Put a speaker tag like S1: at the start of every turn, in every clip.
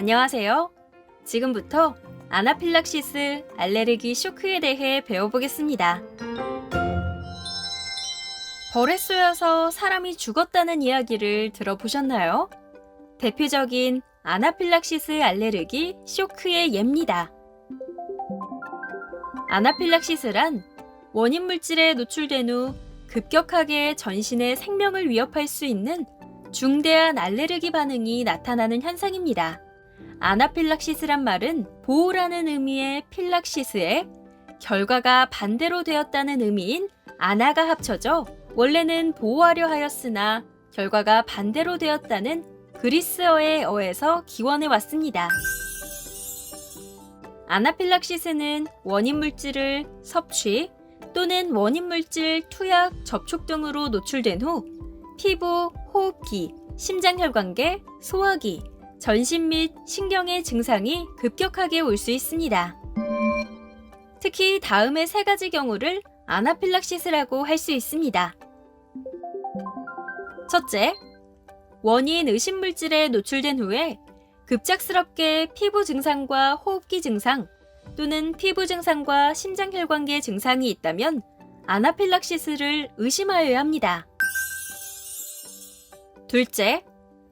S1: 안녕하세요. 지금부터 아나필락시스 알레르기 쇼크에 대해 배워보겠습니다. 벌에 쏘여서 사람이 죽었다는 이야기를 들어보셨나요? 대표적인 아나필락시스 알레르기 쇼크의 예입니다. 아나필락시스란 원인 물질에 노출된 후 급격하게 전신의 생명을 위협할 수 있는 중대한 알레르기 반응이 나타나는 현상입니다. 아나필락시스란 말은 보호라는 의미의 필락시스에 결과가 반대로 되었다는 의미인 아나가 합쳐져 원래는 보호하려 하였으나 결과가 반대로 되었다는 그리스어의 어에서 기원해 왔습니다. 아나필락시스는 원인 물질을 섭취 또는 원인 물질 투약 접촉 등으로 노출된 후 피부, 호흡기, 심장혈관계, 소화기, 전신 및 신경의 증상이 급격하게 올 수 있습니다. 특히 다음의 세 가지 경우를 아나필락시스라고 할 수 있습니다. 첫째, 원인 의심 물질에 노출된 후에 급작스럽게 피부 증상과 호흡기 증상 또는 피부 증상과 심장혈관계 증상이 있다면 아나필락시스를 의심하여야 합니다. 둘째,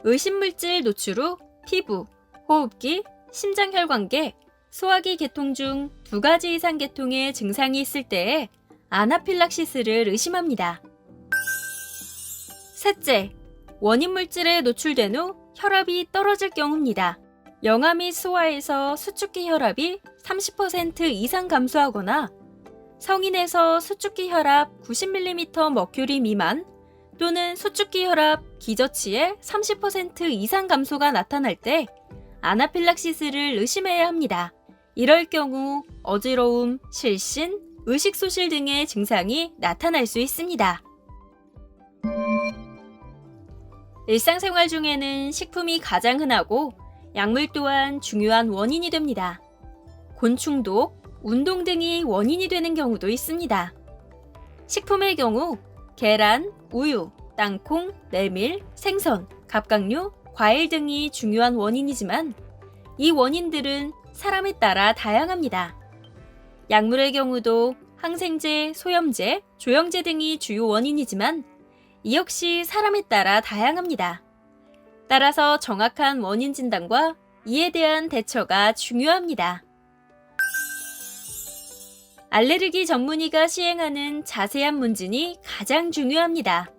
S1: 의심 물질 노출 후 피부, 호흡기, 심장혈관계, 소화기 계통 중 2가지 이상 계통의 증상이 있을 때에 아나필락시스를 의심합니다. 셋째, 원인 물질에 노출된 후 혈압이 떨어질 경우입니다. 영아 및 소아에서 수축기 혈압이 30% 이상 감소하거나 성인에서 수축기 혈압 90mm 머큐리 미만 또는 수축기 혈압 기저치의 30% 이상 감소가 나타날 때 아나필락시스를 의심해야 합니다. 이럴 경우 어지러움, 실신, 의식소실 등의 증상이 나타날 수 있습니다. 일상생활 중에는 식품이 가장 흔하고 약물 또한 중요한 원인이 됩니다. 곤충독, 운동 등이 원인이 되는 경우도 있습니다. 식품의 경우 계란, 우유, 땅콩, 메밀, 생선, 갑각류, 과일 등이 중요한 원인이지만 이 원인들은 사람에 따라 다양합니다. 약물의 경우도 항생제, 소염제, 조영제 등이 주요 원인이지만 이 역시 사람에 따라 다양합니다. 따라서 정확한 원인 진단과 이에 대한 대처가 중요합니다. 알레르기 전문의가 시행하는 자세한 문진이 가장 중요합니다.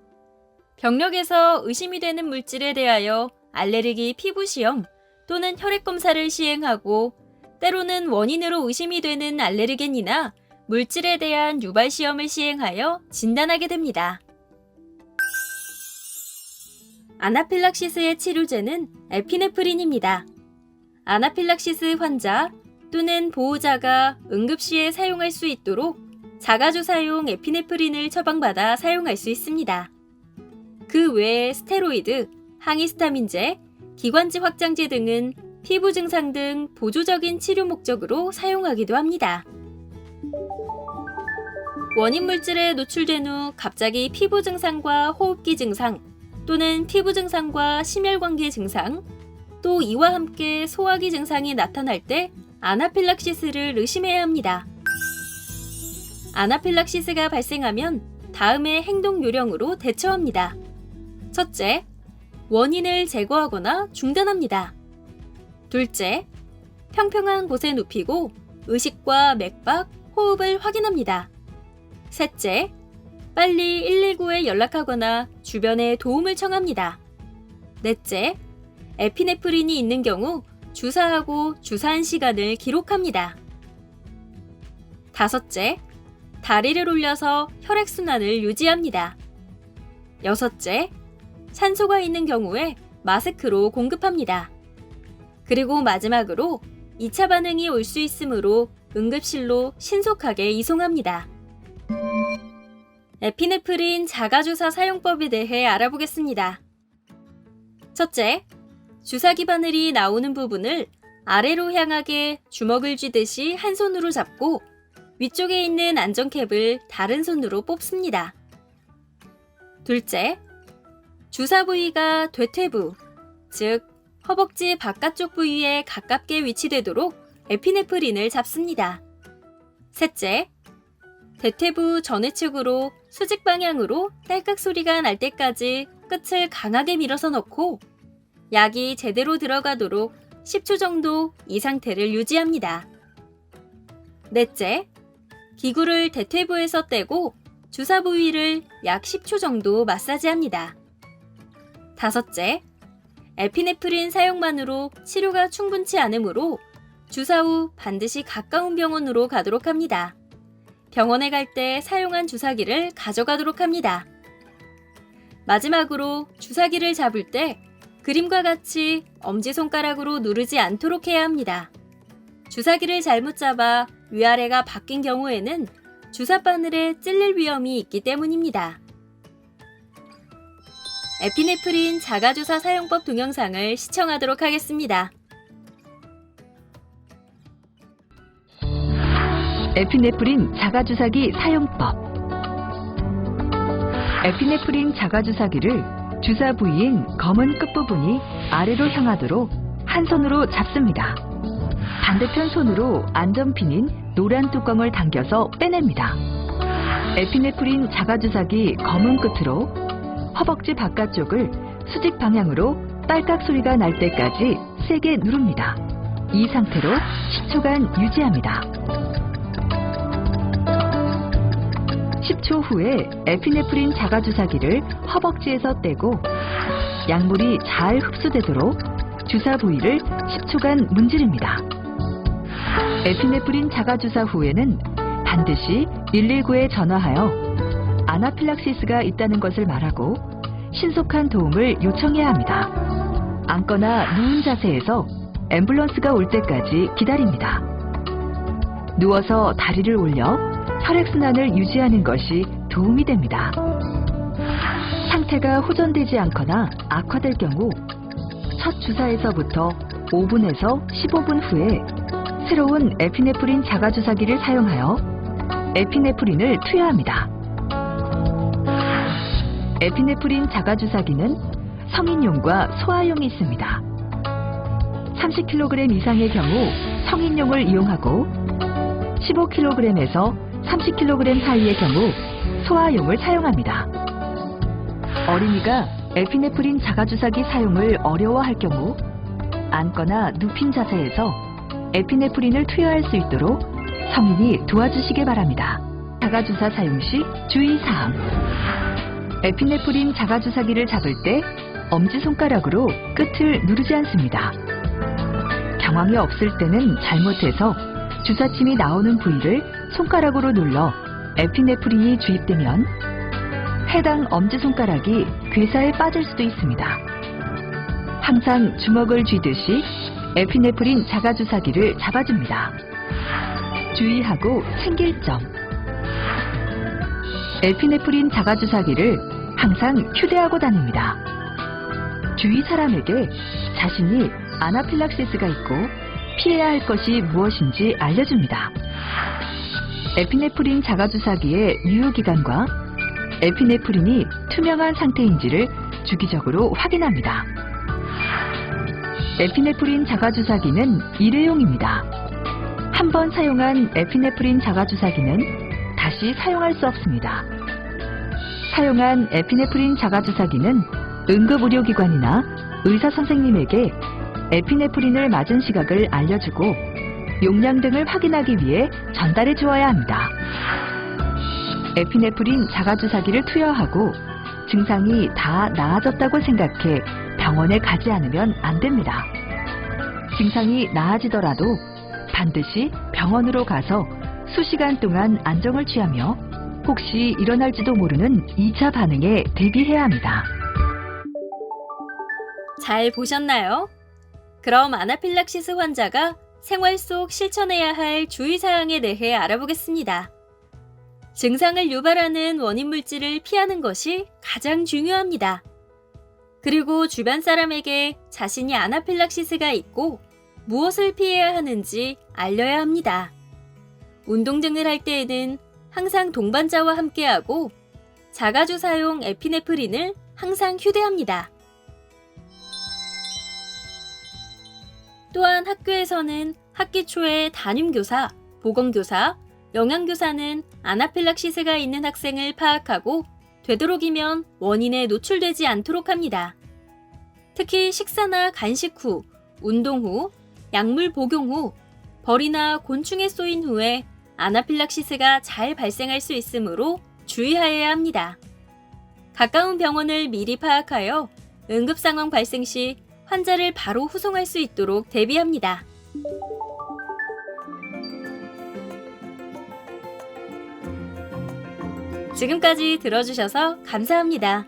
S1: 병력에서 의심이 되는 물질에 대하여 알레르기 피부시험 또는 혈액검사를 시행하고 때로는 원인으로 의심이 되는 알레르겐이나 물질에 대한 유발시험을 시행하여 진단하게 됩니다. 아나필락시스의 치료제는 에피네프린입니다. 아나필락시스 환자 또는 보호자가 응급시에 사용할 수 있도록 자가주사용 에피네프린을 처방받아 사용할 수 있습니다. 그 외에 스테로이드, 항히스타민제, 기관지 확장제 등은 피부 증상 등 보조적인 치료 목적으로 사용하기도 합니다. 원인 물질에 노출된 후 갑자기 피부 증상과 호흡기 증상 또는 피부 증상과 심혈관계 증상, 또 이와 함께 소화기 증상이 나타날 때 아나필락시스를 의심해야 합니다. 아나필락시스가 발생하면 다음의 행동 요령으로 대처합니다. 첫째, 원인을 제거하거나 중단합니다. 둘째, 평평한 곳에 눕히고 의식과 맥박, 호흡을 확인합니다. 셋째, 빨리 119에 연락하거나 주변에 도움을 청합니다. 넷째, 에피네프린이 있는 경우 주사하고 주사한 시간을 기록합니다. 다섯째, 다리를 올려서 혈액순환을 유지합니다. 여섯째, 산소가 있는 경우에 마스크로 공급합니다. 그리고 마지막으로 2차 반응이 올 수 있으므로 응급실로 신속하게 이송합니다. 에피네프린 자가주사 사용법에 대해 알아보겠습니다. 첫째, 주사기 바늘이 나오는 부분을 아래로 향하게 주먹을 쥐듯이 한 손으로 잡고 위쪽에 있는 안전캡을 다른 손으로 뽑습니다. 둘째, 주사 부위가 되퇴부, 즉 허벅지 바깥쪽 부위에 가깝게 위치되도록 에피네프린을 잡습니다. 셋째, 대퇴부 전회측으로 수직 방향으로 딸깍 소리가 날 때까지 끝을 강하게 밀어서 넣고 약이 제대로 들어가도록 10초 정도 이 상태를 유지합니다. 넷째, 기구를 대퇴부에서 떼고 주사 부위를 약 10초 정도 마사지합니다. 다섯째, 에피네프린 사용만으로 치료가 충분치 않으므로 주사 후 반드시 가까운 병원으로 가도록 합니다. 병원에 갈 때 사용한 주사기를 가져가도록 합니다. 마지막으로 주사기를 잡을 때 그림과 같이 엄지손가락으로 누르지 않도록 해야 합니다. 주사기를 잘못 잡아 위아래가 바뀐 경우에는 주사 바늘에 찔릴 위험이 있기 때문입니다. 에피네프린 자가주사 사용법 동영상을 시청하도록 하겠습니다.
S2: 에피네프린 자가주사기 사용법. 에피네프린 자가주사기를 주사 부위인 검은 끝부분이 아래로 향하도록 한 손으로 잡습니다. 반대편 손으로 안전핀인 노란 뚜껑을 당겨서 빼냅니다. 에피네프린 자가주사기 검은 끝으로 허벅지 바깥쪽을 수직 방향으로 딸깍 소리가 날 때까지 세게 누릅니다. 이 상태로 10초간 유지합니다. 10초 후에 에피네프린 자가주사기를 허벅지에서 떼고 약물이 잘 흡수되도록 주사 부위를 10초간 문지릅니다. 에피네프린 자가주사 후에는 반드시 119에 전화하여 아나필락시스가 있다는 것을 말하고 신속한 도움을 요청해야 합니다. 앉거나 누운 자세에서 앰뷸런스가 올 때까지 기다립니다. 누워서 다리를 올려 혈액순환을 유지하는 것이 도움이 됩니다. 상태가 호전되지 않거나 악화될 경우 첫 주사에서부터 5분에서 15분 후에 새로운 에피네프린 자가주사기를 사용하여 에피네프린을 투여합니다. 에피네프린 자가주사기는 성인용과 소아용이 있습니다. 30kg 이상의 경우 성인용을 이용하고 15kg에서 30kg 사이의 경우 소아용을 사용합니다. 어린이가 에피네프린 자가주사기 사용을 어려워할 경우 앉거나 눕힌 자세에서 에피네프린을 투여할 수 있도록 성인이 도와주시기 바랍니다. 자가주사 사용 시 주의사항. 에피네프린 자가주사기를 잡을 때 엄지손가락으로 끝을 누르지 않습니다. 경황이 없을 때는 잘못해서 주사침이 나오는 부위를 손가락으로 눌러 에피네프린이 주입되면 해당 엄지손가락이 괴사에 빠질 수도 있습니다. 항상 주먹을 쥐듯이 에피네프린 자가주사기를 잡아줍니다. 주의하고 챙길 점. 에피네프린 자가주사기를 항상 휴대하고 다닙니다. 주위 사람에게 자신이 아나필락시스가 있고 피해야 할 것이 무엇인지 알려줍니다. 에피네프린 자가주사기의 유효기간과 에피네프린이 투명한 상태인지를 주기적으로 확인합니다. 에피네프린 자가주사기는 일회용입니다. 한 번 사용한 에피네프린 자가주사기는 다시 사용할 수 없습니다. 사용한 에피네프린 자가주사기는 응급의료기관이나 의사선생님에게 에피네프린을 맞은 시각을 알려주고 용량 등을 확인하기 위해 전달해 주어야 합니다. 에피네프린 자가주사기를 투여하고 증상이 다 나아졌다고 생각해 병원에 가지 않으면 안 됩니다. 증상이 나아지더라도 반드시 병원으로 가서 수시간 동안 안정을 취하며 혹시 일어날지도 모르는 2차 반응에 대비해야 합니다.
S1: 잘 보셨나요? 그럼 아나필락시스 환자가 생활 속 실천해야 할 주의사항에 대해 알아보겠습니다. 증상을 유발하는 원인 물질을 피하는 것이 가장 중요합니다. 그리고 주변 사람에게 자신이 아나필락시스가 있고 무엇을 피해야 하는지 알려야 합니다. 운동 등을 할 때에는 항상 동반자와 함께하고 자가주사용 에피네프린을 항상 휴대합니다. 또한 학교에서는 학기 초에 담임교사, 보건교사, 영양교사는 아나필락시스가 있는 학생을 파악하고 되도록이면 원인에 노출되지 않도록 합니다. 특히 식사나 간식 후, 운동 후, 약물 복용 후, 벌이나 곤충에 쏘인 후에 아나필락시스가 잘 발생할 수 있으므로 주의하여야 합니다. 가까운 병원을 미리 파악하여 응급 상황 발생 시 환자를 바로 후송할 수 있도록 대비합니다. 지금까지 들어주셔서 감사합니다.